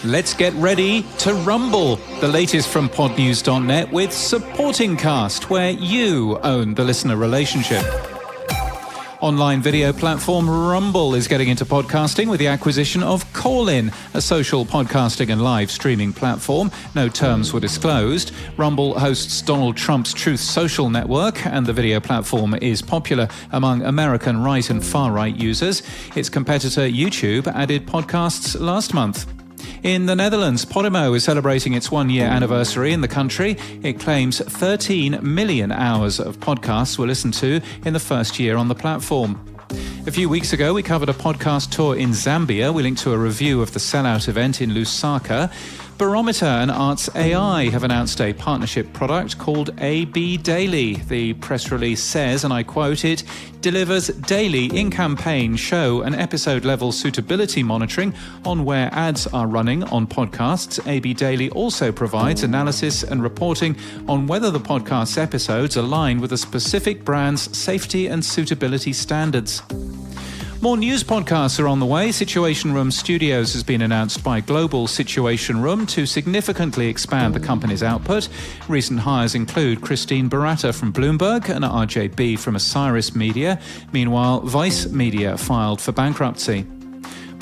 Let's get ready to rumble. The latest from podnews.net with Supporting Cast, where you own the listener relationship. Online video platform Rumble is getting into podcasting with the acquisition of Callin, a social podcasting and live streaming platform. No terms were disclosed. Rumble hosts Donald Trump's Truth Social network, and the video platform is popular among American right and far-right users. Its competitor YouTube added podcasts last month. In the Netherlands, Podimo is celebrating its one-year anniversary in the country. It claims 13 million hours of podcasts were listened to in the first year on the platform. A few weeks ago, we covered a podcast tour in Zambia. We linked to a review of the sellout event in Lusaka. Barometer and Arts AI have announced a partnership product called AB Daily. The press release says, and I quote, it delivers daily in-campaign show and episode-level suitability monitoring on where ads are running on podcasts. AB Daily also provides analysis and reporting on whether the podcast's episodes align with a specific brand's safety and suitability standards. More news podcasts are on the way. Situation Room Studios has been announced by Global Situation Room to significantly expand the company's output. Recent hires include Christine Baratta from Bloomberg and RJB from Osiris Media. Meanwhile, Vice Media filed for bankruptcy.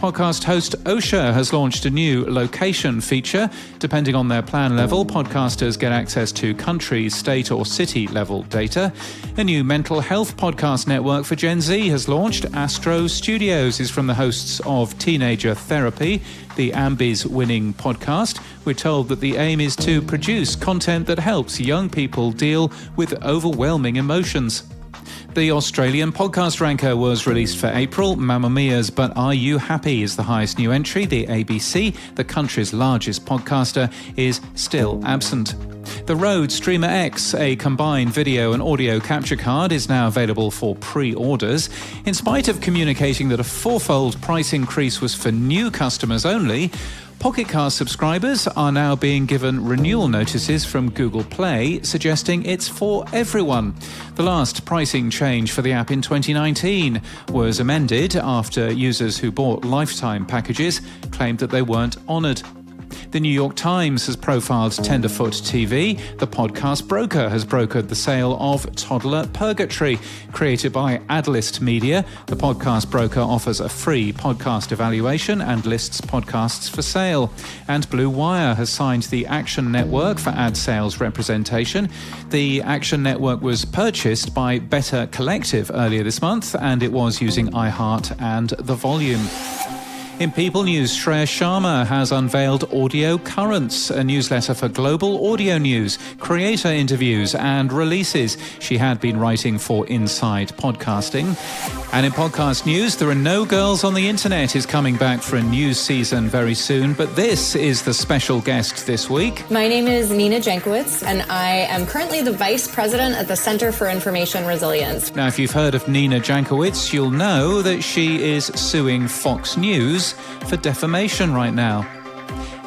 Podcast host Osher has launched a new location feature. Depending on their plan level, podcasters get access to country, state or city level data. A new mental health podcast network for Gen Z has launched. Astro Studios is from the hosts of Teenager Therapy, the Ambies winning podcast. We're told that the aim is to produce content that helps young people deal with overwhelming emotions. The Australian podcast ranker was released for April. Mamma Mia's But Are You Happy is the highest new entry. The ABC, the country's largest podcaster, is still absent. The Rode Streamer X, a combined video and audio capture card, is now available for pre-orders. In spite of communicating that a fourfold price increase was for new customers only, Pocket Cast subscribers are now being given renewal notices from Google Play, suggesting it's for everyone. The last pricing change for the app in 2019 was amended after users who bought lifetime packages claimed that they weren't honoured. The New York Times has profiled Tenderfoot TV. The podcast broker has brokered the sale of Toddler Purgatory. Created by Adlist Media, the podcast broker offers a free podcast evaluation and lists podcasts for sale. And Blue Wire has signed the Action Network for ad sales representation. The Action Network was purchased by Better Collective earlier this month, and it was using iHeart and The Volume. In People News, Shreya Sharma has unveiled Audio Currents, a newsletter for global audio news, creator interviews and releases. She had been writing for Inside Podcasting. And in podcast news, There Are No Girls on the Internet is coming back for a new season very soon, but this is the special guest this week. My name is Nina Jankowicz, and I am currently the Vice President at the Center for Information Resilience. Now, if you've heard of Nina Jankowicz, you'll know that she is suing Fox News for defamation right now.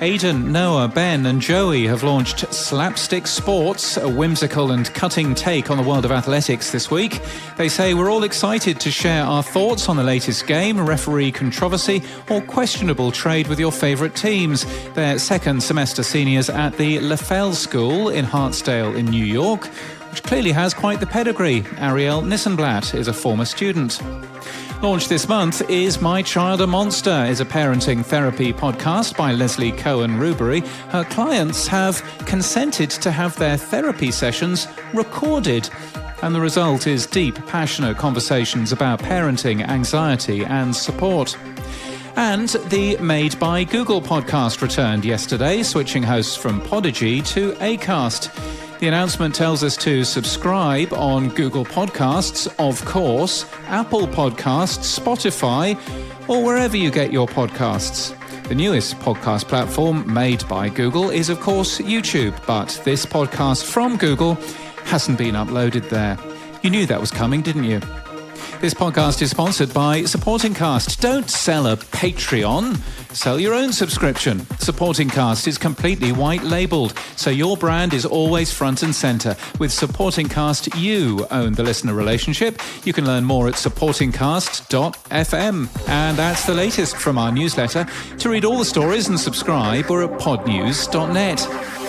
Aidan, Noah, Ben and Joey have launched Slapstick Sports, a whimsical and cutting take on the world of athletics this week. They say we're all excited to share our thoughts on the latest game, referee controversy or questionable trade with your favourite teams. They're second semester seniors at the Leffel School in Hartsdale in New York, which clearly has quite the pedigree. Ariel Nissenblatt is a former student. Launched this month is My Child a Monster, is a parenting therapy podcast by Leslie Cohen-Rubery. Her clients have consented to have their therapy sessions recorded. And the result is deep, passionate conversations about parenting, anxiety and support. And the Made by Google podcast returned yesterday, switching hosts from Podigy to Acast. The announcement tells us to subscribe on Google Podcasts, of course, Apple Podcasts, Spotify, or wherever you get your podcasts. The newest podcast platform made by Google is, of course, YouTube, but this podcast from Google hasn't been uploaded there. You knew that was coming, didn't you? This podcast is sponsored by Supporting Cast. Don't sell a Patreon. Sell your own subscription. Supporting Cast is completely white labeled, so your brand is always front and center. With Supporting Cast, you own the listener relationship. You can learn more at supportingcast.fm. And that's the latest from our newsletter. To read all the stories and subscribe, we're at podnews.net.